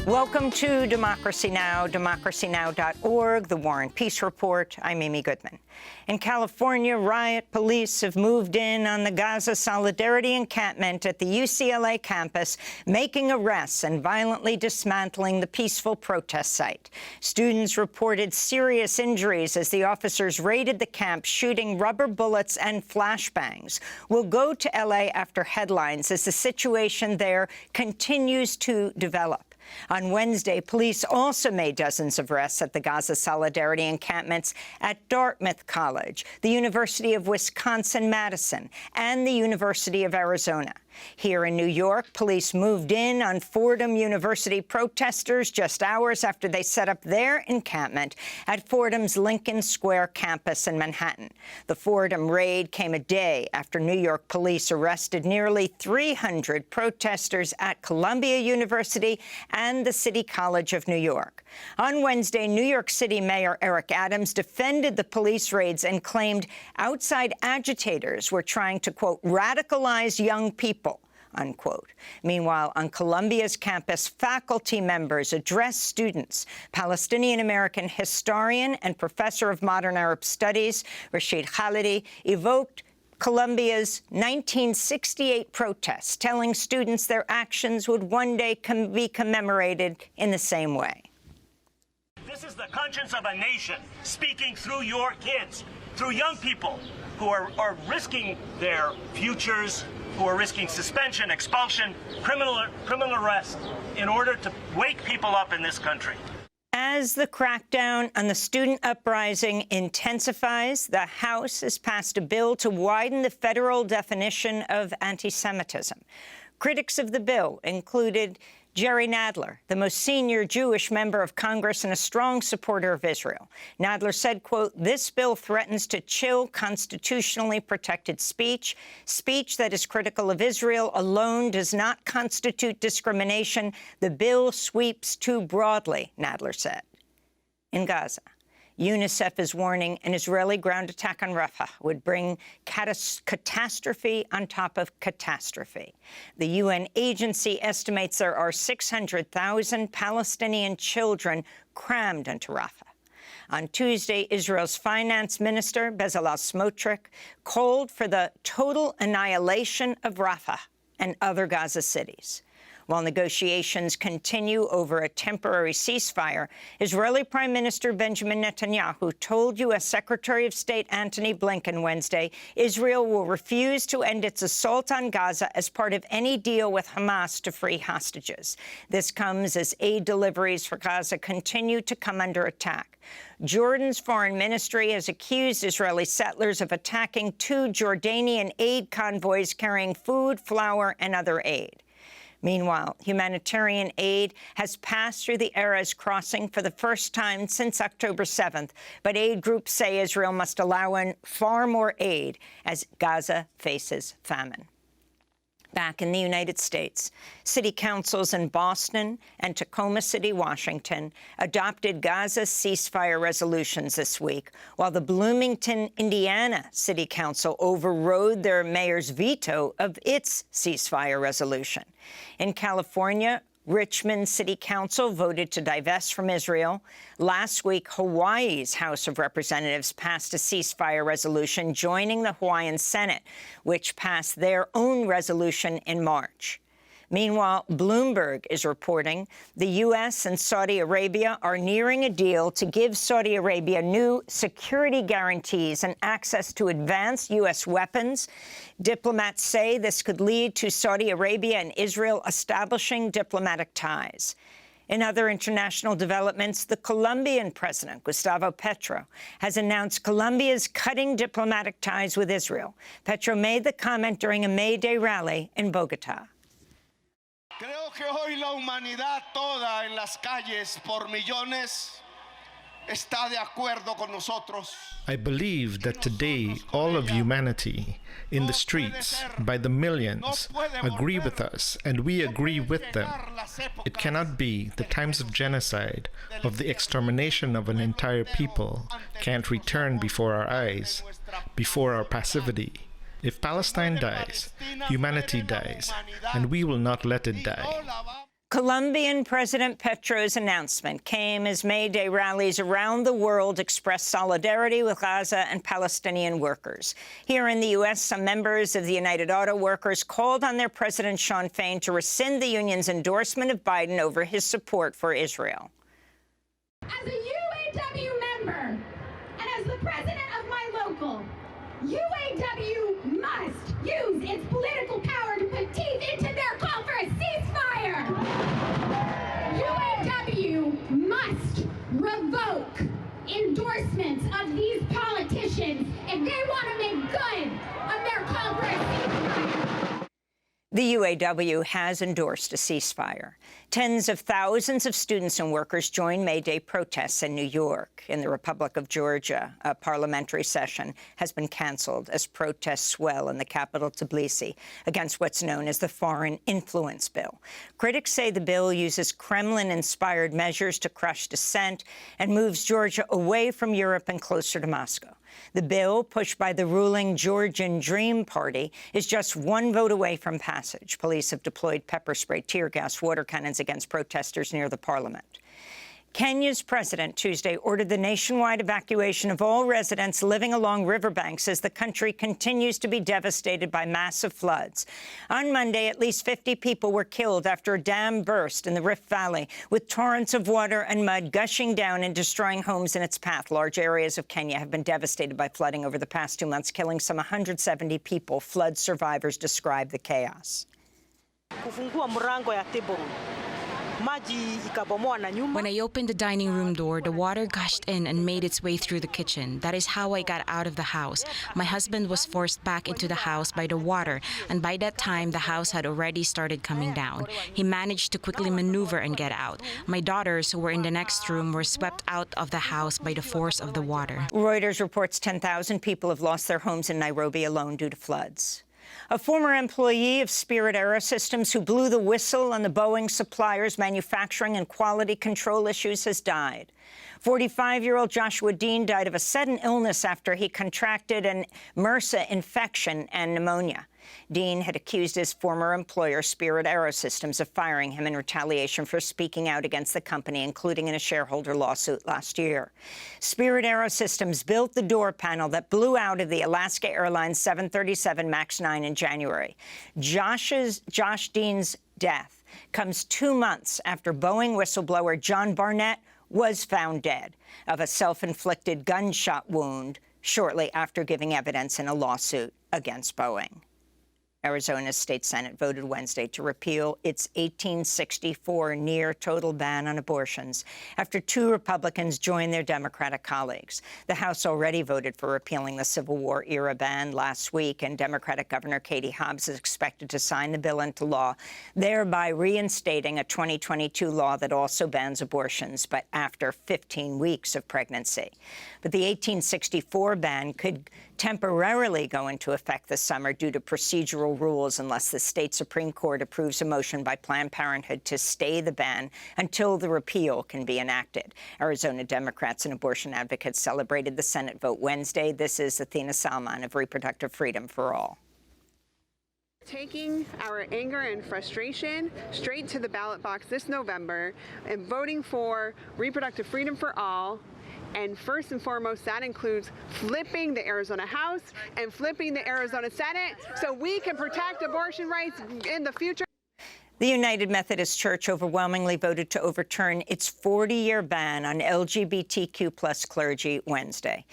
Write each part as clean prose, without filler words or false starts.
Welcome to Democracy Now!, democracynow.org, the War and Peace Report. I'm Amy Goodman. In California, riot police have moved in on the Gaza Solidarity encampment at the UCLA campus, making arrests and violently dismantling the peaceful protest site. Students reported serious injuries as the officers raided the camp, shooting rubber bullets and flashbangs. We'll go to LA after headlines as the situation there continues to develop. On Wednesday, police also made dozens of arrests at the Gaza Solidarity encampments at Dartmouth College, the University of Wisconsin-Madison, and the University of Arizona. Here in New York, police moved in on Fordham University protesters just hours after they set up their encampment at Fordham's Lincoln Square campus in Manhattan. The Fordham raid came a day after New York police arrested nearly 300 protesters at Columbia University and the City College of New York. On Wednesday, New York City Mayor Eric Adams defended the police raids and claimed outside agitators were trying to, quote, radicalize young people, unquote. Meanwhile, on Columbia's campus, faculty members addressed students. Palestinian-American historian and professor of modern Arab studies, Rashid Khalidi, evoked Columbia's 1968 protests, telling students their actions would one day be commemorated in the same way. This is the conscience of a nation speaking through your kids, through young people who are risking their futures, who are risking suspension, expulsion, criminal arrest in order to wake people up in this country. As the crackdown on the student uprising intensifies, the House has passed a bill to widen the federal definition of anti-Semitism. Critics of the bill included Jerry Nadler, the most senior Jewish member of Congress and a strong supporter of Israel. Nadler said, quote, this bill threatens to chill constitutionally protected speech. Speech that is critical of Israel alone does not constitute discrimination. The bill sweeps too broadly, Nadler said. In Gaza, UNICEF is warning an Israeli ground attack on Rafah would bring catastrophe on top of catastrophe. The UN agency estimates there are 600,000 Palestinian children crammed into Rafah. On Tuesday, Israel's finance minister, Bezalel Smotrich, called for the total annihilation of Rafah and other Gaza cities. While negotiations continue over a temporary ceasefire, Israeli Prime Minister Benjamin Netanyahu told U.S. Secretary of State Antony Blinken Wednesday Israel will refuse to end its assault on Gaza as part of any deal with Hamas to free hostages. This comes as aid deliveries for Gaza continue to come under attack. Jordan's foreign ministry has accused Israeli settlers of attacking two Jordanian aid convoys carrying food, flour, and other aid. Meanwhile, humanitarian aid has passed through the Erez crossing for the first time since October 7th, but aid groups say Israel must allow in far more aid as Gaza faces famine. Back in the United States, city councils in Boston and Tacoma City, Washington, adopted Gaza ceasefire resolutions this week, while the Bloomington, Indiana City Council overrode their mayor's veto of its ceasefire resolution. In California, Richmond City Council voted to divest from Israel. Last week, Hawaii's House of Representatives passed a ceasefire resolution, joining the Hawaiian Senate, which passed their own resolution in March. Meanwhile, Bloomberg is reporting the U.S. and Saudi Arabia are nearing a deal to give Saudi Arabia new security guarantees and access to advanced U.S. weapons. Diplomats say this could lead to Saudi Arabia and Israel establishing diplomatic ties. In other international developments, the Colombian president, Gustavo Petro, has announced Colombia's cutting diplomatic ties with Israel. Petro made the comment during a May Day rally in Bogotá. Creo que hoy la humanidad toda en las calles por millones está de acuerdo con nosotros. I believe that today all of humanity in the streets by the millions agree with us and we agree with them. It cannot be the times of genocide, of the extermination of an entire people can't return before our eyes, before our passivity. If Palestine dies, humanity dies, and we will not let it die. Colombian President Petro's announcement came as May Day rallies around the world expressed solidarity with Gaza and Palestinian workers. Here in the U.S., some members of the United Auto Workers called on their president, Shawn Fain, to rescind the union's endorsement of Biden over his support for Israel. As a UAW member and as the president of my local, UAW must use its political power to put teeth into their call for a ceasefire. UAW must revoke endorsements of these politicians if they want to make good on their call for a ceasefire. The UAW has endorsed a ceasefire. Tens of thousands of students and workers joined May Day protests in New York. In the Republic of Georgia, a parliamentary session has been canceled as protests swell in the capital, Tbilisi, against what's known as the Foreign Influence Bill. Critics say the bill uses Kremlin-inspired measures to crush dissent and moves Georgia away from Europe and closer to Moscow. The bill, pushed by the ruling Georgian Dream Party, is just one vote away from passage. Police have deployed pepper spray, tear gas, water cannons against protesters near the parliament. Kenya's president Tuesday ordered the nationwide evacuation of all residents living along riverbanks as the country continues to be devastated by massive floods. On Monday, at least 50 people were killed after a dam burst in the Rift Valley, with torrents of water and mud gushing down and destroying homes in its path. Large areas of Kenya have been devastated by flooding over the past 2 months, killing some 170 people. Flood survivors describe the chaos. When I opened the dining room door, the water gushed in and made its way through the kitchen. That is how I got out of the house. My husband was forced back into the house by the water, and by that time, the house had already started coming down. He managed to quickly maneuver and get out. My daughters, who were in the next room, were swept out of the house by the force of the water. Reuters reports 10,000 people have lost their homes in Nairobi alone due to floods. A former employee of Spirit AeroSystems who blew the whistle on the Boeing supplier's manufacturing and quality control issues has died. 45-year-old Joshua Dean died of a sudden illness after he contracted an MRSA infection and pneumonia. Dean had accused his former employer, Spirit AeroSystems, of firing him in retaliation for speaking out against the company, including in a shareholder lawsuit last year. Spirit AeroSystems built the door panel that blew out of the Alaska Airlines 737 MAX 9 in January. Josh Dean's death comes 2 months after Boeing whistleblower John Barnett was found dead of a self-inflicted gunshot wound shortly after giving evidence in a lawsuit against Boeing. Arizona's state Senate voted Wednesday to repeal its 1864 near-total ban on abortions after 2 Republicans joined their Democratic colleagues. The House already voted for repealing the Civil War-era ban last week, and Democratic Governor Katie Hobbs is expected to sign the bill into law, thereby reinstating a 2022 law that also bans abortions, but after 15 weeks of pregnancy. But the 1864 ban could temporarily go into effect this summer due to procedural rules unless the state Supreme Court approves a motion by Planned Parenthood to stay the ban until the repeal can be enacted. Arizona Democrats and abortion advocates celebrated the Senate vote Wednesday. This is Athena Salman of Reproductive Freedom for All. Taking our anger and frustration straight to the ballot box this November and voting for reproductive freedom for all. And first and foremost, that includes flipping the Arizona House and flipping the Arizona Senate so we can protect abortion rights in the future. The United Methodist Church overwhelmingly voted to overturn its 40-year ban on LGBTQ+ clergy Wednesday.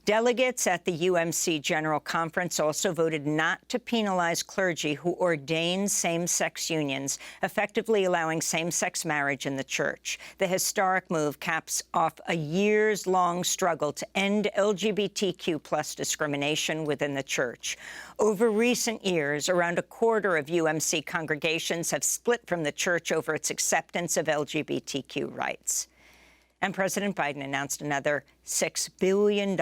Delegates at the UMC General Conference also voted not to penalize clergy who ordain same-sex unions, effectively allowing same-sex marriage in the church. The historic move caps off a years-long struggle to end LGBTQ+ discrimination within the church. Over recent years, around a quarter of UMC congregations have split from the church over its acceptance of LGBTQ rights. And President Biden announced another $6 billion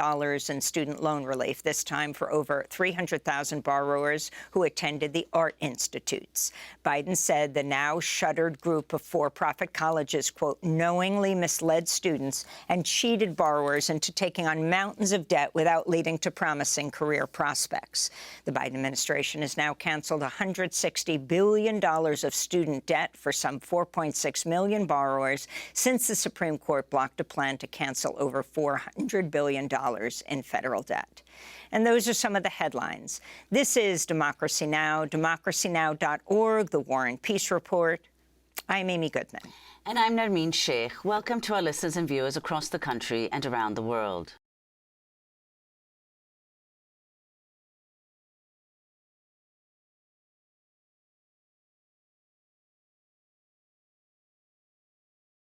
in student loan relief, this time for over 300,000 borrowers who attended the art institutes. Biden said the now shuttered group of for-profit colleges, quote, knowingly misled students and cheated borrowers into taking on mountains of debt without leading to promising career prospects. The Biden administration has now canceled $160 billion of student debt for some 4.6 million borrowers since the Supreme Court blocked a plan to cancel over $400 billion in federal debt. And those are some of the headlines. This is Democracy Now!, democracynow.org, The War and Peace Report. I'm Amy Goodman. And I'm Nermeen Sheikh. Welcome to our listeners and viewers across the country and around the world.